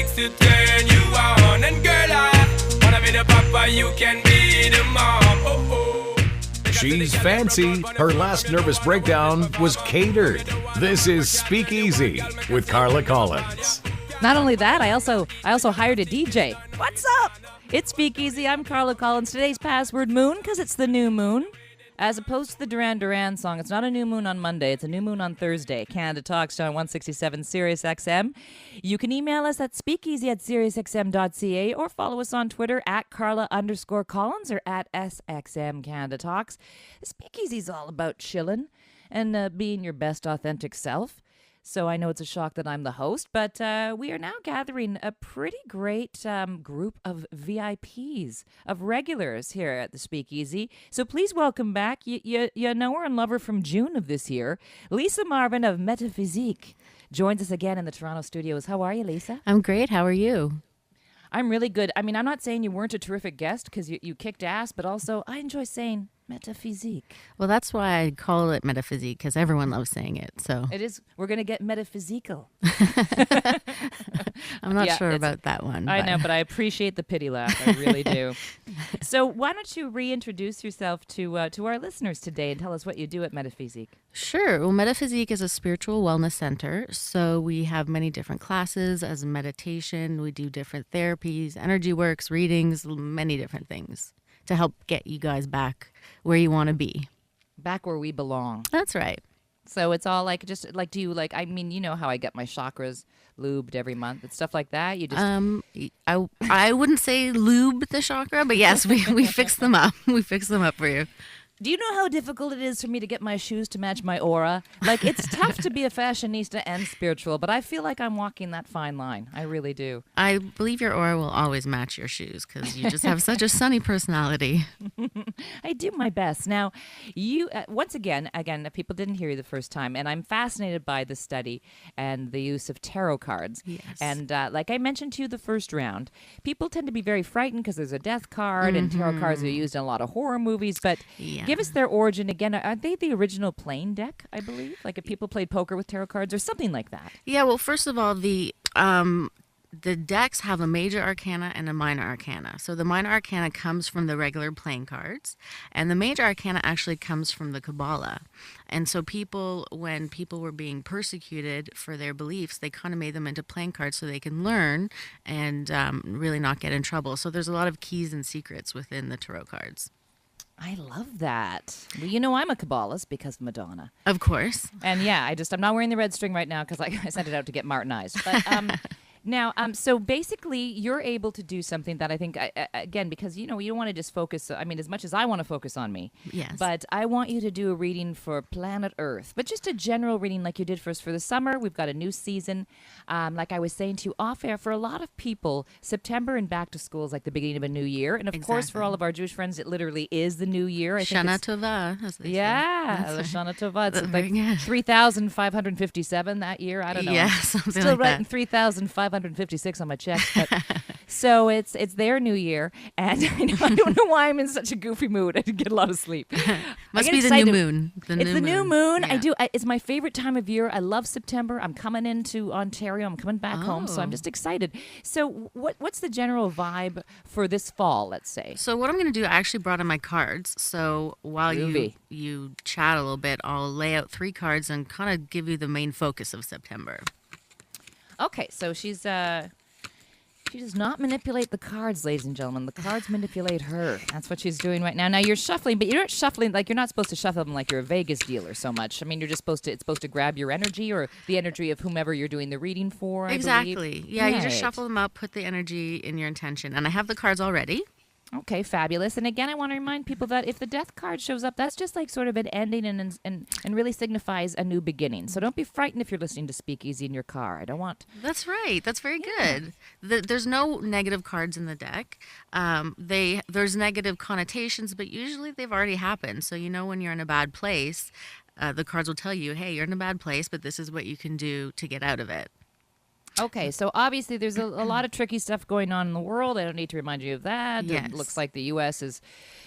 lyrics to turn you on. And girl, I wanna be the papa, you can be the mom. Oh, oh. She's fancy. Her last nervous breakdown was catered. This is Speakeasy with Carla Collins. Not only that, I also hired a DJ. What's up? It's Speakeasy. I'm Carla Collins. Today's password moon, because it's the new moon. As opposed to the Duran Duran song, it's not a new moon on Monday, it's a new moon on Thursday. Canada Talks on 167 Sirius XM. You can email us at speakeasy@siriusxm.ca or follow us on Twitter at Carla_Collins or at SXM Canada Talks. Speakeasy's all about chilling and being your best authentic self. So I know it's a shock that I'm the host, but we are now gathering a pretty great group of VIPs, of regulars here at the Speakeasy. So please welcome back, you know her and love her from June of this year, Lisa Marvin of Metaphysique joins us again in the Toronto studios. How are you, Lisa? I'm great. How are you? I'm really good. I mean, I'm not saying you weren't a terrific guest because you kicked ass, but also I enjoy saying Metaphysique. Well, that's why I call it Metaphysique, because everyone loves saying it. So it is. We're going to get metaphysical. I'm not sure about that one. I know, but I appreciate the pity laugh. I really do. So why don't you reintroduce yourself to our listeners today and tell us what you do at Metaphysique? Sure. Well, Metaphysique is a spiritual wellness center. So we have many different classes as meditation. We do different therapies, energy works, readings, many different things to help get you guys back where you want to be. Back where we belong. That's right. So it's all like, just like, do you like, I mean, you know how I get my chakras lubed every month and stuff like that? You just I wouldn't say lube the chakra, but yes, we fix them up. We fix them up for you. Do you know how difficult it is for me to get my shoes to match my aura? Like, it's tough to be a fashionista and spiritual, but I feel like I'm walking that fine line. I really do. I believe your aura will always match your shoes because you just have such a sunny personality. I do my best. Now, you, once again, if people didn't hear you the first time, and I'm fascinated by the study and the use of tarot cards. Yes. And like I mentioned to you the first round, people tend to be very frightened because there's a death card, and tarot cards are used in a lot of horror movies, but give us their origin again. Are they the original playing deck, I believe? Like if people played poker with tarot cards or something like that? Yeah, well, first of all, the decks have a major arcana and a minor arcana. So the minor arcana comes from the regular playing cards, and the major arcana actually comes from the Kabbalah. And so when people were being persecuted for their beliefs, they kind of made them into playing cards so they can learn and really not get in trouble. So there's a lot of keys and secrets within the tarot cards. I love that. Well, you know I'm a Kabbalist because of Madonna. Of course. And yeah, I'm not wearing the red string right now because I sent it out to get Martinized. But now, so basically you're able to do something that I think, again, because, you don't want to just focus, I mean, as much as I want to focus on me. Yes. But I want you to do a reading for planet Earth, but just a general reading like you did for us for the summer. We've got a new season. Like I was saying to you off air, for a lot of people, September and back to school is like the beginning of a new year. And of course, for all of our Jewish friends, it literally is the new year. Shana Tova, as they say. Yeah, Shana Tova. It's like 3,557 that year. I don't know. Yeah, something Still like writing that. 3,556 on my check. But so it's their new year, and I don't know why I'm in such a goofy mood. I didn't get a lot of sleep. Must I get be excited. the new moon. It's the new moon. Yeah. I do. It's my favorite time of year. I love September. I'm coming into Ontario. I'm coming back home, so I'm just excited. So what's the general vibe for this fall, let's say? So what I'm going to do, I actually brought in my cards. So while Groovy. you chat a little bit, I'll lay out 3 cards and kind of give you the main focus of September. Okay, so she does not manipulate the cards, ladies and gentlemen. The cards manipulate her. That's what she's doing right now. Now you're shuffling, but you're not shuffling like you're not supposed to shuffle them like you're a Vegas dealer so much. I mean, you're just it's supposed to grab your energy or the energy of whomever you're doing the reading for. I Exactly. believe. Yeah, you Right. just shuffle them up, put the energy in your intention. And I have the cards already. Okay, fabulous. And again, I want to remind people that if the death card shows up, that's just like sort of an ending and really signifies a new beginning. So don't be frightened if you're listening to Speakeasy in your car. I don't want... That's right. That's very good. There's no negative cards in the deck. There's negative connotations, but usually they've already happened. So when you're in a bad place, the cards will tell you, hey, you're in a bad place, but this is what you can do to get out of it. Okay, so obviously there's a lot of tricky stuff going on in the world. I don't need to remind you of that. Yes. It looks like the U.S. is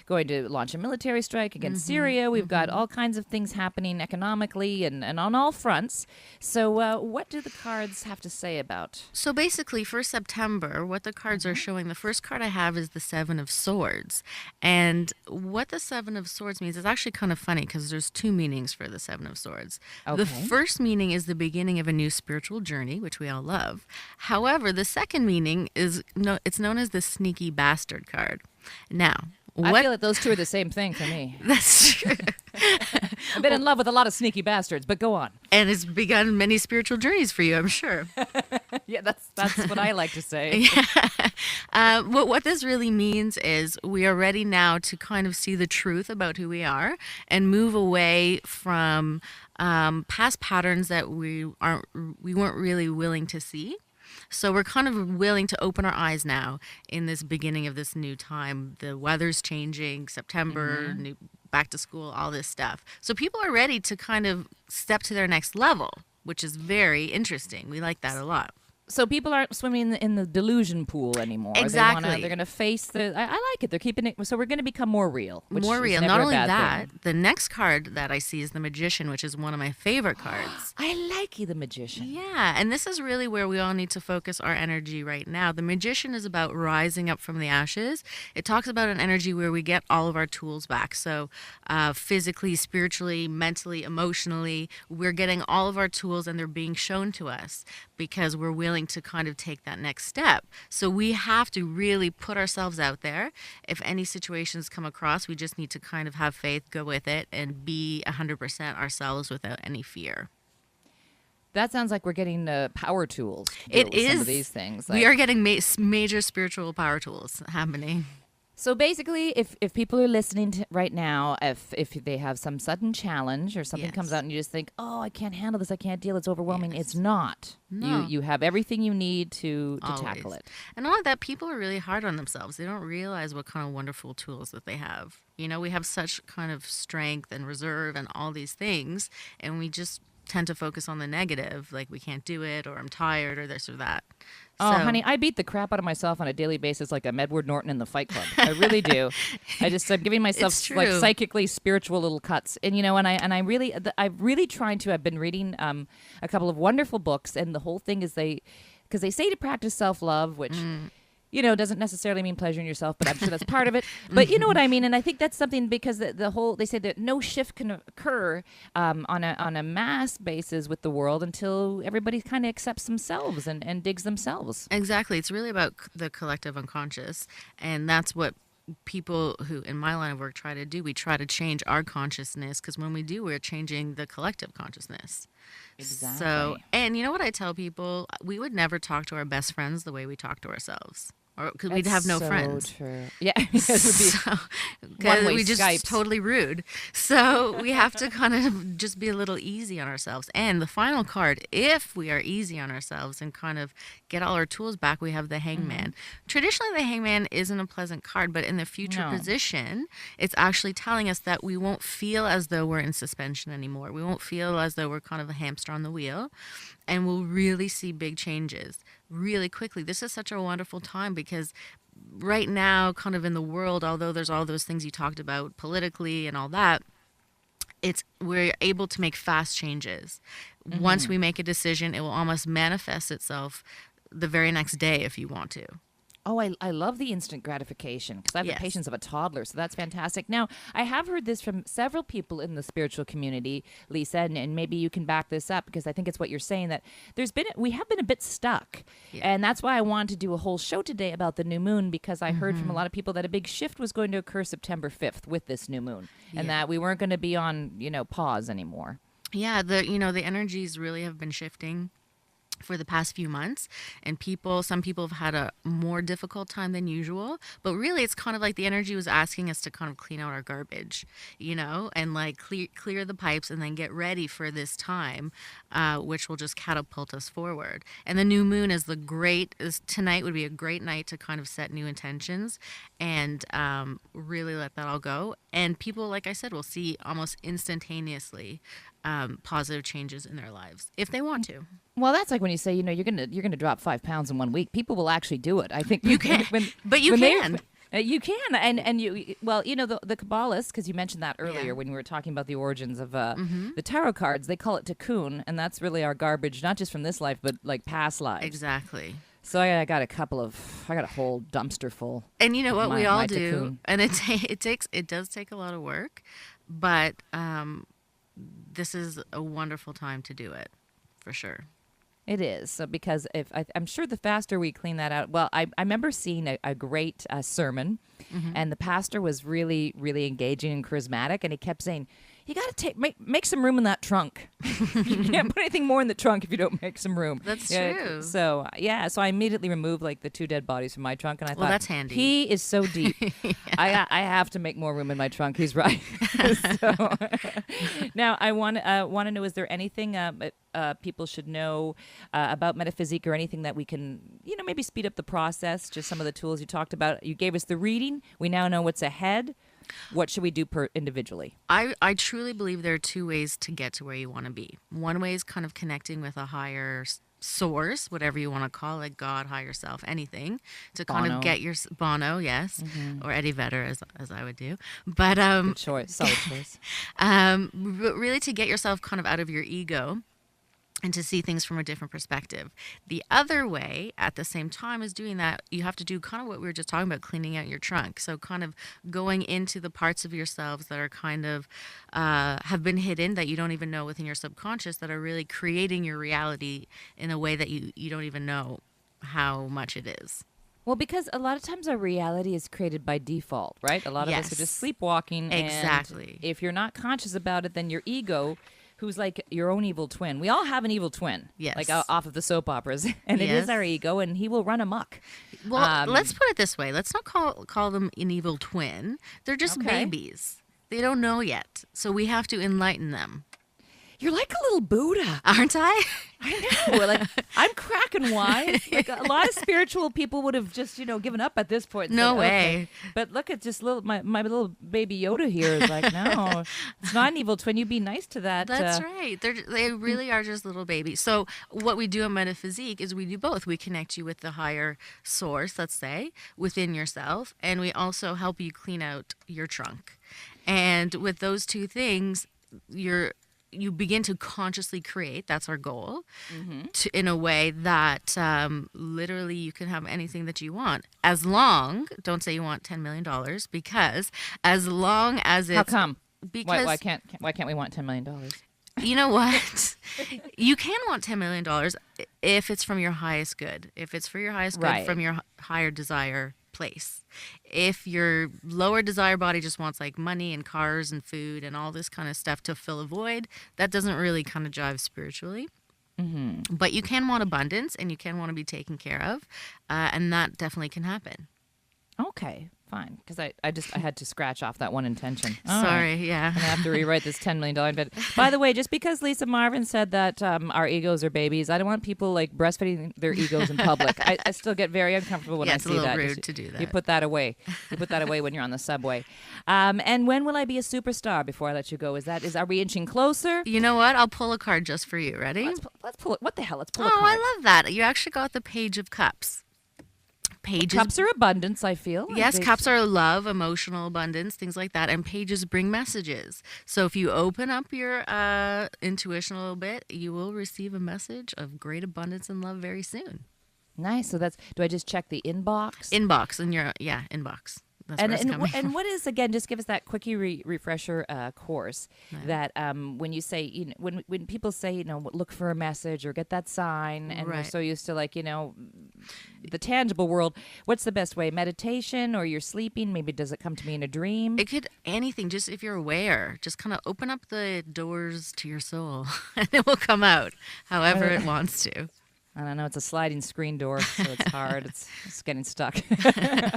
going to launch a military strike against Syria. We've got all kinds of things happening economically and on all fronts. So what do the cards have to say about? So basically, for September, what the cards are showing, the first card I have is the Seven of Swords. And what the Seven of Swords means is actually kind of funny because there's two meanings for the Seven of Swords. Okay. The first meaning is the beginning of a new spiritual journey, which we all love. However, the second meaning is it's known as the sneaky bastard card. Now, I feel like those two are the same thing for me. That's true. I've been in love with a lot of sneaky bastards, but go on. And it's begun many spiritual journeys for you, I'm sure. Yeah, that's what I like to say. What this really means is we are ready now to kind of see the truth about who we are and move away from past patterns that we weren't really willing to see. So we're kind of willing to open our eyes now in this beginning of this new time. The weather's changing, September, new back to school, all this stuff. So people are ready to kind of step to their next level, which is very interesting. We like that a lot. So people aren't swimming in the delusion pool anymore. Exactly. They're going to face the. I like it. They're keeping it. So we're going to become more real. Which More is real. never Not a only bad that, thing. the next card that I see is the Magician, which is one of my favorite cards. I like you, the magician. Yeah, and this is really where we all need to focus our energy right now. The Magician is about rising up from the ashes. It talks about an energy where we get all of our tools back. So physically, spiritually, mentally, emotionally, we're getting all of our tools and they're being shown to us because we're willing to kind of take that next step. So we have to really put ourselves out there. If any situations come across, we just need to kind of have faith, go with it, and be 100% ourselves without any fear. That sounds like we're getting power tools. To deal It with some is. of these things. We are getting major spiritual power tools happening. So basically, if people are listening to right now, if they have some sudden challenge or something comes Yes. out and you just think, oh, I can't handle this, I can't deal, it's overwhelming. Yes. It's not. No. You have everything you need to tackle Always. it. And all of that, people are really hard on themselves. They don't realize what kind of wonderful tools that they have. You know, we have such kind of strength and reserve and all these things, and we just tend to focus on the negative, like we can't do it, or I'm tired, or this or that. Oh, So- honey, I beat the crap out of myself on a daily basis like I'm Edward Norton in the Fight Club. I really do. I'm giving myself It's like true. psychically spiritual little cuts. And I've really trying to. I've been reading a couple of wonderful books, and the whole thing is because they say to practice self-love, which doesn't necessarily mean pleasuring yourself, but I'm sure that's part of it. But you know what I mean, and I think that's something because they say that no shift can occur on a mass basis with the world until everybody kind of accepts themselves and digs themselves. Exactly. It's really about the collective unconscious. And that's what people who, in my line of work, try to do. We try to change our consciousness because when we do, we're changing the collective consciousness. Exactly. So, and you know what I tell people? We would never talk to our best friends the way we talk to ourselves. Or because we'd have no so friends. True. Yeah, it would be So, 'cause one-way we just Skypes. totally rude. So we have to kind of just be a little easy on ourselves. And the final card, if we are easy on ourselves and kind of get all our tools back, we have the Hangman. Traditionally, the Hangman isn't a pleasant card, but in the future No. position, it's actually telling us that we won't feel as though we're in suspension anymore. We won't feel as though we're kind of a hamster on the wheel. And we'll really see big changes really quickly. This is such a wonderful time because right now, kind of in the world, although there's all those things you talked about politically and all that, we're able to make fast changes. Once we make a decision, it will almost manifest itself the very next day if you want to. Oh, I love the instant gratification because I have Yes. the patience of a toddler, so that's fantastic. Now, I have heard this from several people in the spiritual community, Lisa, and maybe you can back this up because I think it's what you're saying that we have been a bit stuck, and that's why I wanted to do a whole show today about the new moon because I heard from a lot of people that a big shift was going to occur September 5th with this new moon, and that we weren't going to be on pause anymore. Yeah, the energies really have been shifting for the past few months, and some people have had a more difficult time than usual, but really it's kind of like the energy was asking us to kind of clean out our garbage, and like clear the pipes and then get ready for this time, which will just catapult us forward. And the new moon tonight would be a great night to kind of set new intentions and really let that all go. And people, like I said, will see almost instantaneously positive changes in their lives if they want to. Well, that's like when you say, you're gonna drop 5 pounds in 1 week. People will actually do it. I think You can, but you can. You can, and you well, the Kabbalists, because you mentioned that earlier Yeah. when we were talking about the origins of the tarot cards. They call it tikkun, and that's really our garbage, not just from this life, but like past lives. Exactly. So I got a whole dumpster full. And you know what, we my all do, tikkun. and it does take a lot of work, but this is a wonderful time to do it, for sure. It is. So because I'm sure the faster we clean that out. Well, I remember seeing a great sermon, and the pastor was really, really engaging and charismatic, and he kept saying, "You got to make some room in that trunk. You can't put anything more in the trunk if you don't make some room." That's Yeah, true. So I immediately removed like the 2 dead bodies from my trunk, and I thought, that's handy. He is so deep. I have to make more room in my trunk. He's right. So, now I want to know: is there anything people should know about Metaphysique, or anything that we can, maybe speed up the process? Just some of the tools you talked about. You gave us the reading. We now know what's ahead. What should we do individually? I truly believe there are 2 ways to get to where you want to be. One way is kind of connecting with a higher source, whatever you want to call it, God, higher self, anything, to kind Bono. of get your Bono, yes, or Eddie Vedder, as I would do. But Good choice. Solid choice. really to get yourself kind of out of your ego and to see things from a different perspective. The other way, at the same time as doing that, you have to do kind of what we were just talking about, cleaning out your trunk. So kind of going into the parts of yourselves that are kind of have been hidden, that you don't even know within your subconscious, that are really creating your reality in a way that you don't even know how much it is. Well, because a lot of times our reality is created by default, right? A lot of us are Yes. just sleepwalking. Exactly. And if you're not conscious about it, then your ego, who's like your own evil twin. We all have an evil twin. Yes. Like off of the soap operas. And it is Yes. our ego, and he will run amok. Well, let's put it this way. Let's not call them an evil twin. They're just Okay. babies. They don't know yet. So we have to enlighten them. You're like a little Buddha. Aren't I? I know. Like, I'm cracking wise. Like, a lot of spiritual people would have just, given up at this point. and No said, way. "Okay." But look at just my little baby Yoda here is like, no, it's not an evil twin. You be nice to that. That's right. They really are just little babies. So what we do in Metaphysique is we do both. We connect you with the higher source, let's say, within yourself, and we also help you clean out your trunk. And with those 2 things, you begin to consciously create, that's our goal, in a way that literally you can have anything that you want. As long, don't say you want $10 million, because as long as it's... How come? Because Why can't we want $10 million? you know what? You can want $10 million if it's from your highest good. If it's for your highest good Right. from your higher desire place. If your lower desire body just wants like money and cars and food and all this kind of stuff to fill a void, that doesn't really kind of jive spiritually. But you can want abundance, and you can want to be taken care of, and that definitely can happen. Okay, fine. Because I had to scratch off that one intention. All Sorry, right. yeah. I'm going to have to rewrite this $10 million bid. By the way, just because Lisa Marvin said that our egos are babies, I don't want people like breastfeeding their egos in public. I still get very uncomfortable when Yeah, I it's a see little that. rude Just- to do that. You put that away. You put that away when you're on the subway. And when will I be a superstar before I let you go? Are we inching closer? You know what? I'll pull a card just for you. Ready? Let's pull it. What the hell? Let's pull Oh, a card. I love that. You actually got the Page of Cups. Pages. Cups are abundance, I feel. Yes, They- cups are love, emotional abundance, things like that. And pages bring messages. So if you open up your intuition a little bit, you will receive a message of great abundance and love very soon. Nice. So do I just check the inbox? Inbox in your inbox. That's where it's coming from. what is, again, just give us that quickie refresher course that when you say, when people say, look for a message or get that sign, and we're Right. so used to the tangible world, what's the best way? Meditation, or you're sleeping? Maybe does it come to me in a dream? It could anything, just if you're aware, just kind of open up the doors to your soul and it will come out however it wants to. I don't know. It's a sliding screen door, so it's hard. It's getting stuck.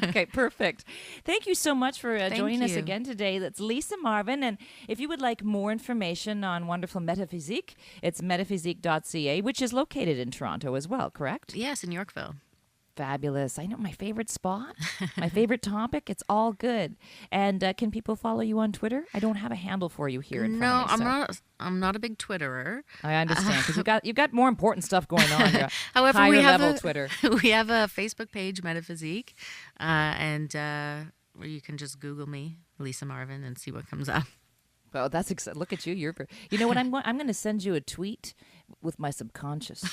Okay, perfect. Thank you so much for joining us you. again today. That's Lisa Marvin. And if you would like more information on wonderful Metaphysique, it's metaphysique.ca, which is located in Toronto as well, correct? Yes, in Yorkville. Fabulous. I know my favorite spot, my favorite topic. It's all good. And can people follow you on Twitter? I don't have a handle for you here in front of me. No, I'm not a big Twitterer. I understand because you've got more important stuff going on. However, higher we have level Twitter. We have a Facebook page, Metaphysique, and where you can just Google me, Lisa Marvin, and see what comes up. Oh, that's look at you. You know what? I'm going to send you a tweet with my subconscious.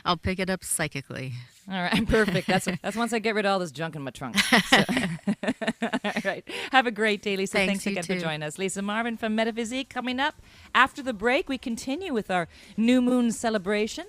I'll pick it up psychically. All right, perfect. That's once I get rid of all this junk in my trunk. So. All right. Have a great day, Lisa. Thanks again for joining us. Lisa Marvin from Metaphysique. Coming up after the break, we continue with our new moon celebration,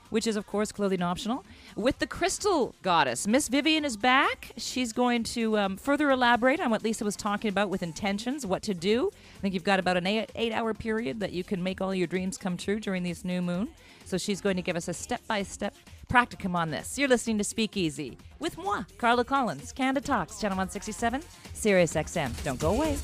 which is, of course, clothing optional, with the crystal goddess. Miss Vivian is back. She's going to further elaborate on what Lisa was talking about with intentions, what to do. I think you've got about an 8-hour period that you can make all your dreams come true during this new moon. So she's going to give us a step-by-step practicum on this. You're listening to Speakeasy with moi, Carla Collins, Canada Talks, Channel 167, Sirius XM. Don't go away.